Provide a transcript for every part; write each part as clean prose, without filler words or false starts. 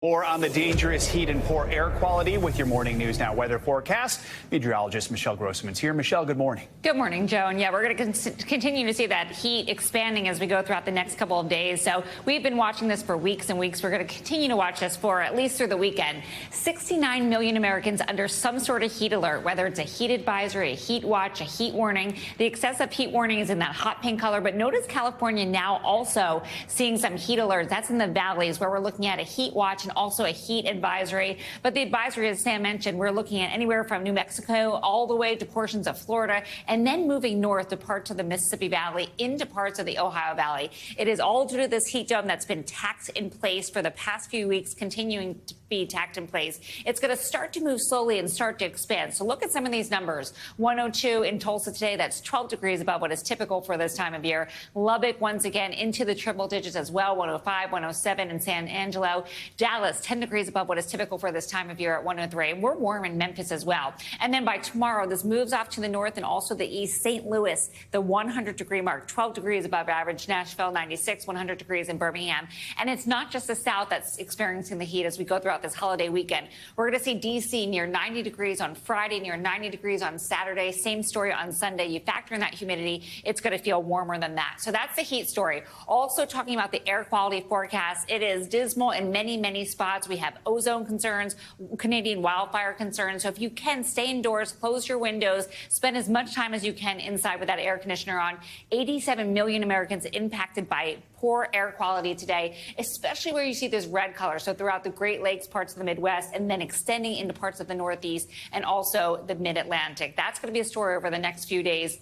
More on the dangerous heat and poor air quality with your morning news now weather forecast. Meteorologist Michelle Grossman's here. Michelle, good morning. Good morning, Joe. And yeah, we're going to continue to see that heat expanding as we go throughout the next couple of days. So we've been watching this for weeks and weeks. We're going to continue to watch this for at least through the weekend. 69 million Americans under some sort of heat alert, whether it's a heat advisory, a heat watch, a heat warning. The excessive heat warning is in that hot pink color. But notice California now also seeing some heat alerts. That's in the valleys where we're looking at a heat watch and also a heat advisory. But the advisory, as Sam mentioned, we're looking at anywhere from New Mexico all the way to portions of Florida and then moving north to parts of the Mississippi Valley into parts of the Ohio Valley. It is all due to this heat dome that's been tacked in place for the past few weeks, continuing to be tacked in place. It's going to start to move slowly and start to expand. So look at some of these numbers. 102 in Tulsa today. That's 12 degrees above what is typical for this time of year. Lubbock, once again, into the triple digits as well. 105, 107 in San Angelo. Dallas, 10 degrees above what is typical for this time of year at 103. We're warm in Memphis as well. And then by tomorrow, this moves off to the north and also the east. St. Louis, the 100-degree mark, 12 degrees above average. Nashville, 96, 100 degrees in Birmingham. And it's not just the south that's experiencing the heat as we go throughout this holiday weekend. We're going to see D.C. near 90 degrees on Friday, near 90 degrees on Saturday. Same story on Sunday. You factor in that humidity, it's going to feel warmer than that. So that's the heat story. Also talking about the air quality forecast, it is dismal in many, many spots. We have ozone concerns, Canadian wildfire concerns. So if you can, stay indoors, close your windows, spend as much time as you can inside with that air conditioner on. 87 million Americans impacted by poor air quality today, especially where you see this red color. So throughout the Great Lakes, parts of the Midwest, and then extending into parts of the Northeast and also the Mid-Atlantic. That's going to be a story over the next few days.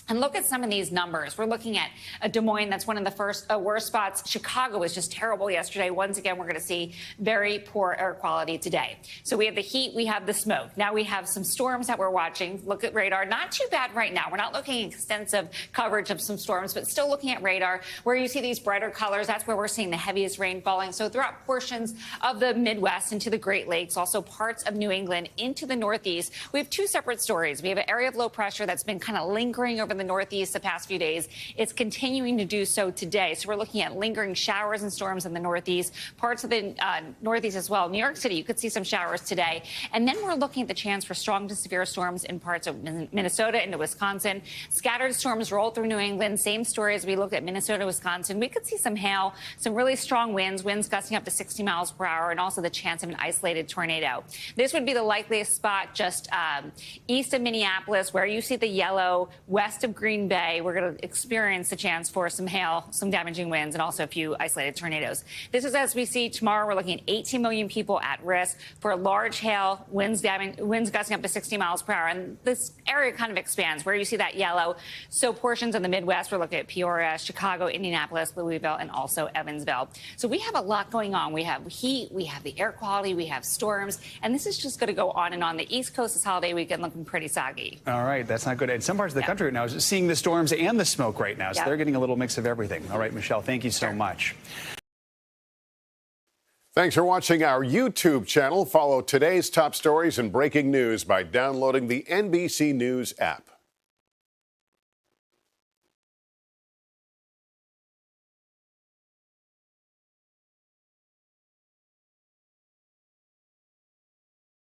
And look at some of these numbers. We're looking at Des Moines. That's one of the worst spots. Chicago was just terrible yesterday. Once again, we're going to see very poor air quality today. So we have the heat. We have the smoke. Now we have some storms that we're watching. Look at radar. Not too bad right now. We're not looking at extensive coverage of some storms, but still looking at radar. Where you see these brighter colors, that's where we're seeing the heaviest rain falling. So throughout portions of the Midwest into the Great Lakes, also parts of New England into the Northeast, we have two separate stories. We have an area of low pressure that's been kind of lingering over the Northeast the past few days. It's continuing to do so today. So we're looking at lingering showers and storms in the Northeast, parts of the Northeast as well. New York City, you could see some showers today. And then we're looking at the chance for strong to severe storms in parts of Minnesota into Wisconsin. Scattered storms roll through New England. Same story as we look at Minnesota, Wisconsin. We could see some hail, some really strong winds gusting up to 60 miles per hour, and also the chance of an isolated tornado. This would be the likeliest spot just east of Minneapolis, where you see the yellow, west of Green Bay. We're going to experience the chance for some hail, some damaging winds, and also a few isolated tornadoes. This is as we see tomorrow. We're looking at 18 million people at risk for large hail, winds gusting up to 60 miles per hour. And this area kind of expands where you see that yellow. So portions of the Midwest, we're looking at Peoria, Chicago, Indianapolis, Louisville, and also Evansville. So we have a lot going on. We have heat, we have the air quality, we have storms, and this is just going to go on and on. The East Coast this holiday weekend looking pretty soggy. All right, that's not good. In some parts of the country right now is seeing the storms and the smoke right now. So they're getting a little mix of everything. All right, Michelle, thank you so much. Thanks for watching our YouTube channel. Follow today's top stories and breaking news by downloading the NBC News app.